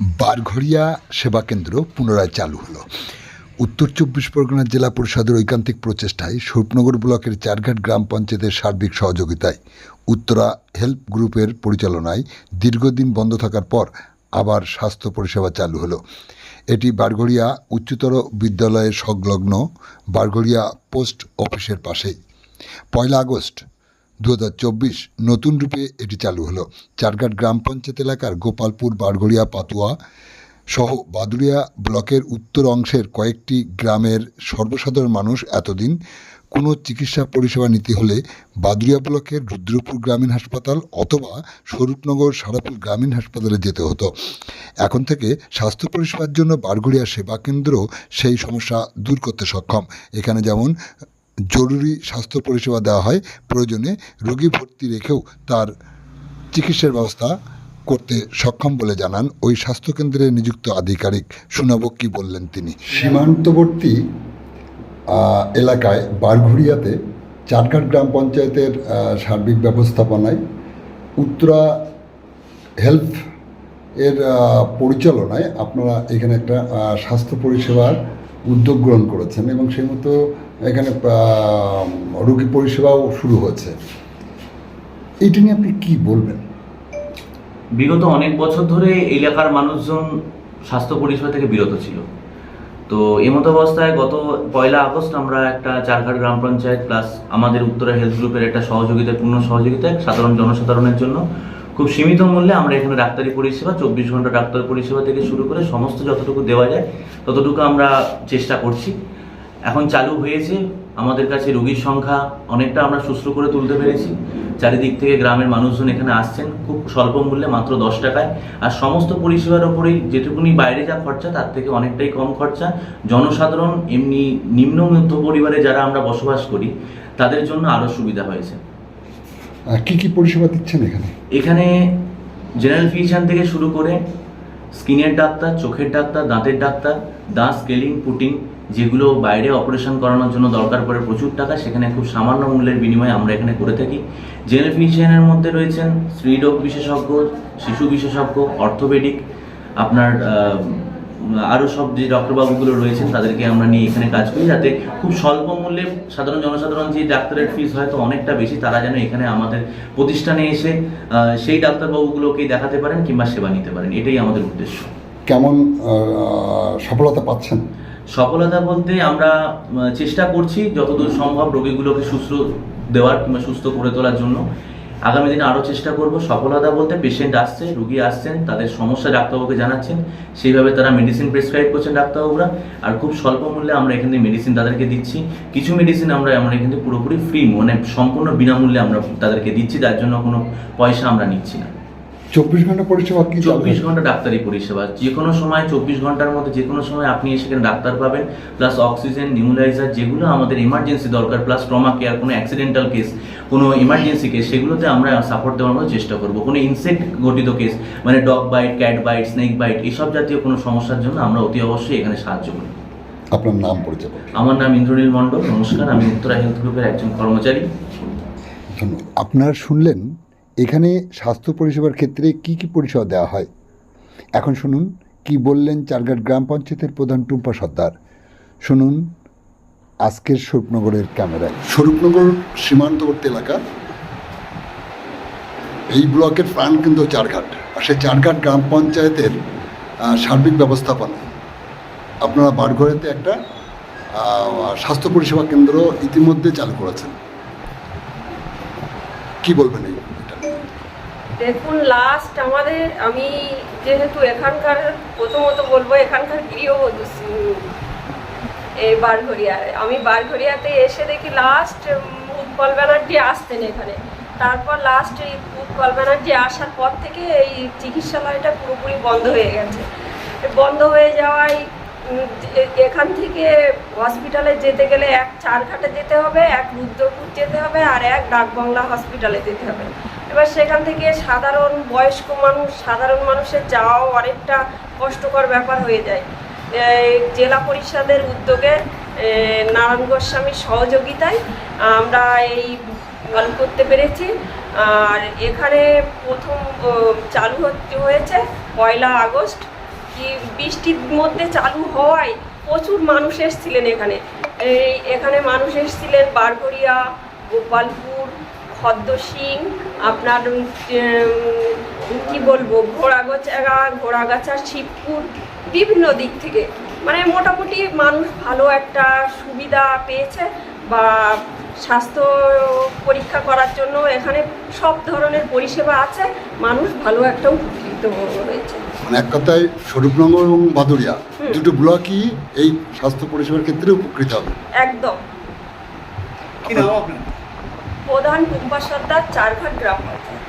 বারঘড়িয়া সেবা কেন্দ্র পুনরায় চালু হলো। উত্তর চব্বিশ পরগনা জেলা পরিষদের ঐকান্তিক প্রচেষ্টায় স্বরূপনগর ব্লকের চারঘাট গ্রাম পঞ্চায়েতের সার্বিক সহযোগিতায় উত্তরা হেল্প গ্রুপের পরিচালনায় দীর্ঘদিন বন্ধ থাকার পর আবার স্বাস্থ্য পরিষেবা চালু হলো। এটি বারঘড়িয়া উচ্চতর বিদ্যালয়ের সংলগ্ন বারঘড়িয়া পোস্ট অফিসের পাশেই। 1 আগস্ট 2024 নতুন রূপে এটি চালু হলো। চারঘাট গ্রাম পঞ্চায়েত এলাকার গোপালপুর, বারঘড়িয়া, পাতুয়া সহ বাদুড়িয়া ব্লকের উত্তর অংশের কয়েকটি গ্রামের সর্বসাধারণ মানুষ এতদিন কোনো চিকিৎসা পরিষেবা নিতে হলে বাদুড়িয়া ব্লকের রুদ্রপুর গ্রামীণ হাসপাতাল অথবা স্বরূপনগর সারাপুর গ্রামীণ হাসপাতালে যেতে হতো। এখন থেকে স্বাস্থ্য পরিষেবার জন্য বারঘড়িয়া সেবা কেন্দ্র সেই সমস্যা দূর করতে সক্ষম। এখানে যেমন জরুরি স্বাস্থ্য পরিষেবা দেওয়া হয়, প্রয়োজনে রোগী ভর্তি রেখেও তার চিকিৎসার ব্যবস্থা করতে সক্ষম বলে জানান ওই স্বাস্থ্যকেন্দ্রে নিযুক্ত আধিকারিক। শোনাব কি বললেন তিনি। সীমান্তবর্তী এলাকায় বারঘড়িয়াতে চারঘাট গ্রাম পঞ্চায়েতের সার্বিক ব্যবস্থাপনায় উত্তরা হেলথ এর পরিচালনায় আপনারা এখানে একটা স্বাস্থ্য পরিষেবার উদ্যোগ গ্রহণ করেছেন এবং সেই মতো এখানে রোগী পরিষেবাও শুরু হয়েছে। এইটা নিয়ে আপনি কি বলবেন? বিগত অনেক বছর ধরে এলাকার মানুষজন স্বাস্থ্য পরিষেবা থেকে বিরত ছিল। তো এমতো অবস্থায় গত 1 আগস্ট আমরা একটা চারঘাট গ্রাম পঞ্চায়েত প্লাস আমাদের উত্তরা হেলথ গ্রুপের একটা পূর্ণ সহযোগিতায় সাধারণ জনসাধারণের জন্য খুব সীমিত মূল্যে আমরা এখানে ডাক্তারি পরিষেবা 24 ঘন্টা ডাক্তার পরিষেবা থেকে শুরু করে সমস্ত যতটুকু দেওয়া যায় ততটুকু আমরা চেষ্টা করছি। এখন চালু হয়েছে, আমাদের কাছে রোগীর সংখ্যা অনেকটা আমরা সুস্থ করে তুলতে পেরেছি। চারিদিক থেকে গ্রামের মানুষজন এখানে আসছেন খুব স্বল্প মূল্যে, মাত্র 10 টাকায়। আর সমস্ত পরিষেবার ওপরেই যেটুকুনি বাইরে যা খরচা তার থেকে অনেকটাই কম খরচা। জনসাধারণ এমনি নিম্ন মধ্য পরিবারে যারা আমরা বসবাস করি তাদের জন্য আরও সুবিধা হয়েছে। কি কি পরিষেবা দিচ্ছেন এখানে? এখানে জেনারেল ফিজিশিয়ান থেকে শুরু করে স্কিনের ডাক্তার, চোখের ডাক্তার, দাঁতের ডাক্তার, দাঁত স্কেলিং, পুটিং, যেগুলো বাইরে অপারেশন করানোর জন্য দরকার পড়ে প্রচুর টাকা, সেখানে খুব সামান্য মূল্যের বিনিময়ে আমরা এখানে করে থাকি। জেনারেল ফিজিশিয়ানের মধ্যে রয়েছেন স্ত্রীরোগ বিশেষজ্ঞ, শিশু বিশেষজ্ঞ, অর্থোপেডিক, আপনার আরও সব যে ডক্টরবাবুগুলো রয়েছেন তাদেরকে আমরা নিয়ে এখানে কাজ করি, যাতে খুব স্বল্প মূল্যে সাধারণ জনসাধারণ যে ডাক্তারের ফিস হয়তো অনেকটা বেশি, তারা যেন এখানে আমাদের প্রতিষ্ঠানে এসে সেই ডাক্তারবাবুগুলোকেই দেখাতে পারেন কিংবা সেবা নিতে পারেন। এটাই আমাদের উদ্দেশ্য। কেমন সফলতা পাচ্ছেন? সফলতা বলতে আমরা চেষ্টা করছি যতদূর সম্ভব রোগীগুলোকে সুস্থ দেওয়ার কিংবা সুস্থ করে তোলার জন্য। আগামী দিনে আরও চেষ্টা করব। সফলতা বলতে পেশেন্ট আসছে, রোগী আসছেন, তাদের সমস্যা ডাক্তারবাবুকে জানাচ্ছেন, সেইভাবে তারা মেডিসিন প্রেসক্রাইব করছেন ডাক্তারবাবুরা, আর খুব স্বল্প মূল্যে আমরা এখানে মেডিসিন তাদেরকে দিচ্ছি। কিছু মেডিসিন আমরা এখানে পুরোপুরি ফ্রি, মানে সম্পূর্ণ বিনামূল্যে আমরা তাদেরকে দিচ্ছি, তার জন্য কোনো পয়সা আমরা নিচ্ছি না। 24 ঘন্টা পরিষেবা কি? 24 ঘন্টা ডাক্তারি পরিষেবা, যে কোনো সময় 24 ঘন্টার মধ্যে যে কোনো সময় আপনি সেখানে ডাক্তার পাবেন, প্লাস অক্সিজেন, নিউলাইজার, যেগুলো আমাদের এমার্জেন্সি দরকার, প্লাস ট্রমা কেয়ার, কোনো অ্যাক্সিডেন্টাল কেস, কোনো এমার্জেন্সি কেস, সেগুলোতে আমরা সাপোর্ট দেওয়ার মতো চেষ্টা করব। কোনো ইনসেক্ট ঘটিত কেস, মানে dog bite, cat bite, snake bite, এইসব জাতীয় কোনো সমস্যার জন্য আমরা অতি অবশ্যই এখানে সাহায্য করি। আপনার নাম পরিচয়? আমার নাম ইন্দ্রনীল মণ্ডল। নমস্কার, আমি উত্তরা হেলথ গ্রুপের একজন কর্মচারী। ধন্যবাদ। আপনারা শুনলেন এখানে স্বাস্থ্য পরিষেবার ক্ষেত্রে কি কি পরিষেবা দেওয়া হয়। এখন শুনুন কি বললেন চারঘাট গ্রাম পঞ্চায়েতের প্রধান টুম্পা সর্দার। শুনুন আজকের স্বরূপনগরের ক্যামেরায়। স্বরূপনগর সীমান্তবর্তী এলাকা, এই ব্লকের প্রাণ কিন্তু চারঘাট, আর সেই চারঘাট গ্রাম পঞ্চায়েতের সার্বিক ব্যবস্থাপনা আপনারা বারঘড়িয়াতে একটা স্বাস্থ্য পরিষেবা কেন্দ্র ইতিমধ্যে চালু করেছেন। কি বলবেন এই? দেখুন, লাস্ট আমি যেহেতু এখানকার প্রথমত বলবো এখানকার গৃহবধূ এই বারঘড়িয়ায়, আমি বারঘড়িয়াতে এসে দেখি লাস্ট উৎপল ব্যানার্জি আসতেন এখানে। তারপর লাস্ট এই উৎপল ব্যানার্জি আসার পর থেকে এই চিকিৎসালয়টা পুরোপুরি বন্ধ হয়ে গেছে। বন্ধ হয়ে যাওয়ায় এখান থেকে হসপিটালে যেতে গেলে এক চারঘাটে যেতে হবে, এক রুদ্রপুর যেতে হবে, আর এক ডাকবাংলা হসপিটালে যেতে হবে। এবার সেখান থেকে বয়স্ক সাধারণ মানুষের যাওয়াও অনেকটা কষ্টকর ব্যাপার হয়ে যায়। জেলা পরিষদের উদ্যোগে নারায়ণ গোস্বামীর সহযোগিতায় আমরা এই চালু করতে পেরেছি। আর এখানে প্রথম চালু হয়েছে 1 আগস্ট বৃষ্টির মধ্যে চালু হওয়ায় প্রচুর মানুষ এসেছিলেন এখানে। এখানে মানুষ এসেছিলেন বারঘড়িয়া, গোপালপুর, খদ্দসিং, আপনার কি বলবো, ঘোড়াগাছা, শিবপুর, বিভিন্ন দিক থেকে। মানে মোটামুটি মানুষ ভালো একটা সুবিধা পেয়েছে, বা স্বাস্থ্য পরীক্ষা করার জন্য এখানে সব ধরনের পরিষেবা আছে। মানুষ ভালো একটা উপকৃত হয়েছে। মানে এক কথায় স্বরূপনগর এবং ভাদুরিয়া দুটো ব্লকই এই স্বাস্থ্য পরিষেবার ক্ষেত্রে উপকৃত হবে। একদম। কি নাম আপনার? প্রধান টুম্পা সর্দার, চারঘাট গ্রাম পঞ্চায়েত।